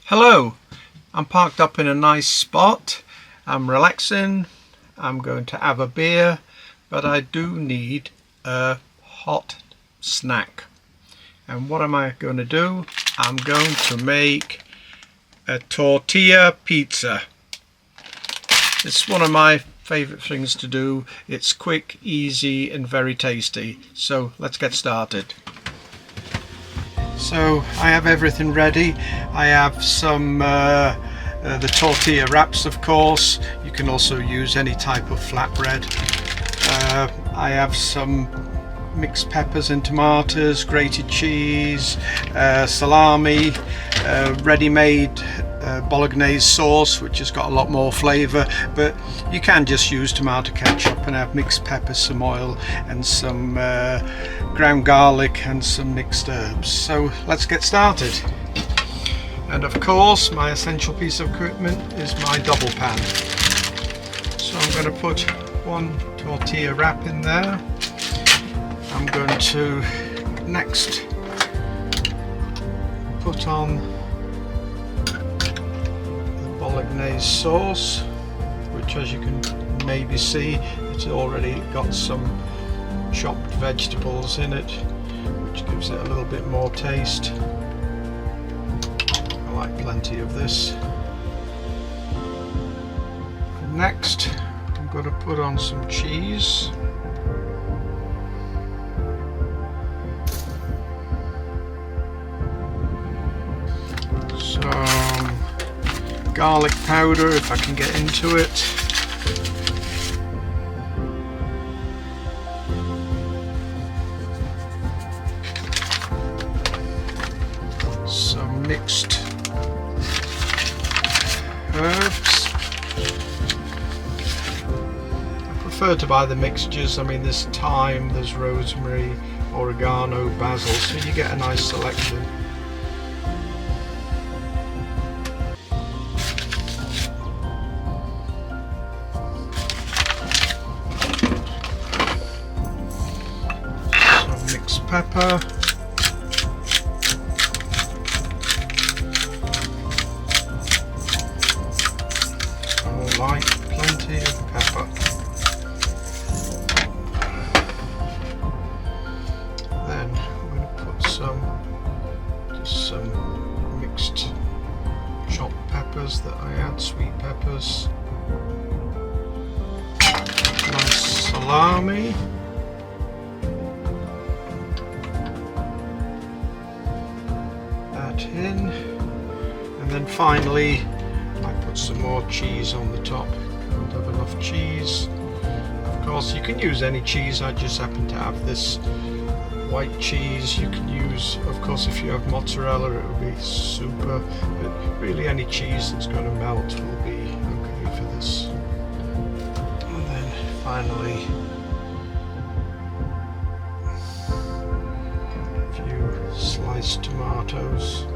Hello, I'm parked up in a nice spot. I'm relaxing. I'm going to have a beer, but I do need a hot snack. And what am I going to do? I'm going to make a tortilla pizza. It's one of my favorite things to do. It's quick, easy, and very tasty. So let's get started. So I have everything ready. I have some the tortilla wraps, of course. You can also use any type of flatbread. I have some mixed peppers and tomatoes, grated cheese, salami, ready-made bolognese sauce, which has got a lot more flavour, but you can just use tomato ketchup, and have mixed peppers, some oil, and some ground garlic and some mixed herbs. So let's get started. And of course, my essential piece of equipment is my double pan. So I'm going to put one tortilla wrap in there. I'm going to next put on the bolognese sauce, which, as you can maybe see, it's already got some chopped vegetables in it, which gives it a little bit more taste. I like plenty of this. Next, I'm going to put on some cheese. Some garlic powder, if I can get into it. Some mixed herbs. I prefer to buy the mixtures. I mean, there's thyme, there's rosemary, oregano, basil, so you get a nice selection. Some mixed pepper. Like plenty of pepper. Then I'm going to put some mixed chopped peppers that I add, sweet peppers. Nice salami. That in, and then finally I put some more cheese on the top. Don't have enough cheese. Of course, you can use any cheese. I just happen to have this white cheese. You can use, of course, if you have mozzarella, it will be super. But really, any cheese that's going to melt will be okay for this. And then finally, a few sliced tomatoes.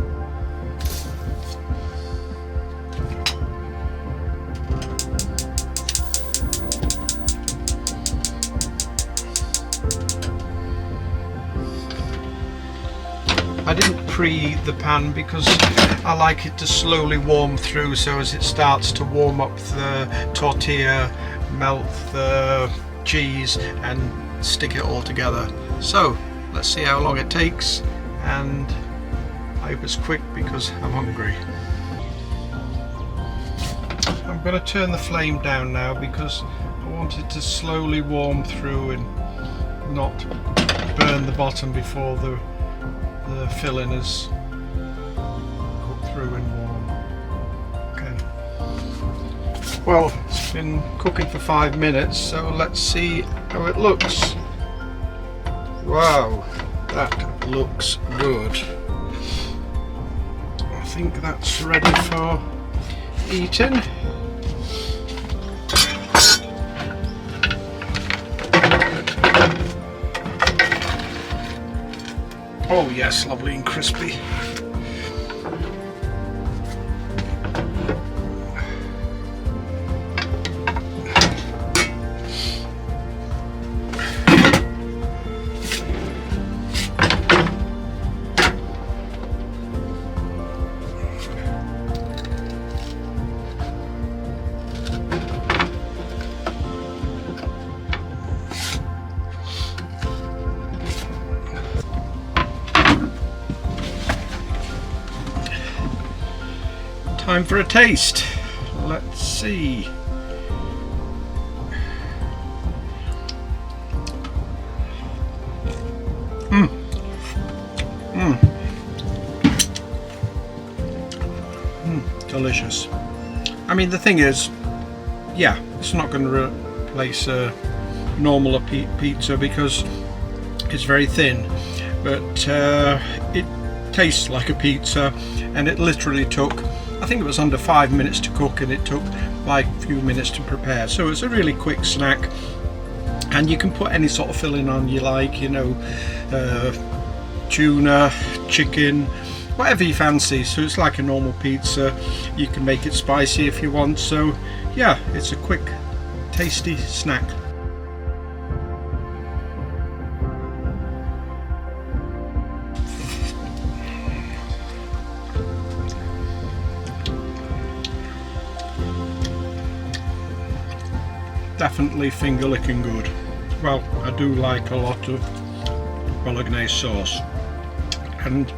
I didn't preheat the pan because I like it to slowly warm through, so as it starts to warm up the tortilla, melt the cheese and stick it all together. So let's see how long it takes, and I hope it's quick because I'm hungry. I'm going to turn the flame down now because I want it to slowly warm through and not burn the bottom before the filling is cooked through and warm. Okay. Well, it's been cooking for 5 minutes, so let's see how it looks. Wow, that looks good. I think that's ready for eating. Oh yes, lovely and crispy. Time for a taste. Let's see. Delicious. I mean, the thing is, yeah, it's not going to replace a normal pizza because it's very thin, but it tastes like a pizza, and it literally took, I think it was under 5 minutes to cook, and it took like a few minutes to prepare. So it's a really quick snack, and you can put any sort of filling on you like, you know, tuna, chicken, whatever you fancy. So it's like a normal pizza. You can make it spicy if you want. So yeah, it's a quick, tasty snack. Definitely finger licking good. Well, I do like a lot of bolognese sauce, and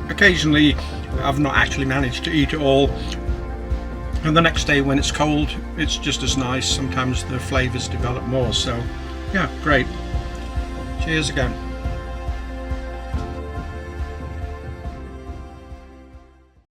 occasionally I've not actually managed to eat it all, and the next day when it's cold it's just as nice. Sometimes the flavours develop more. So yeah, great. Cheers again.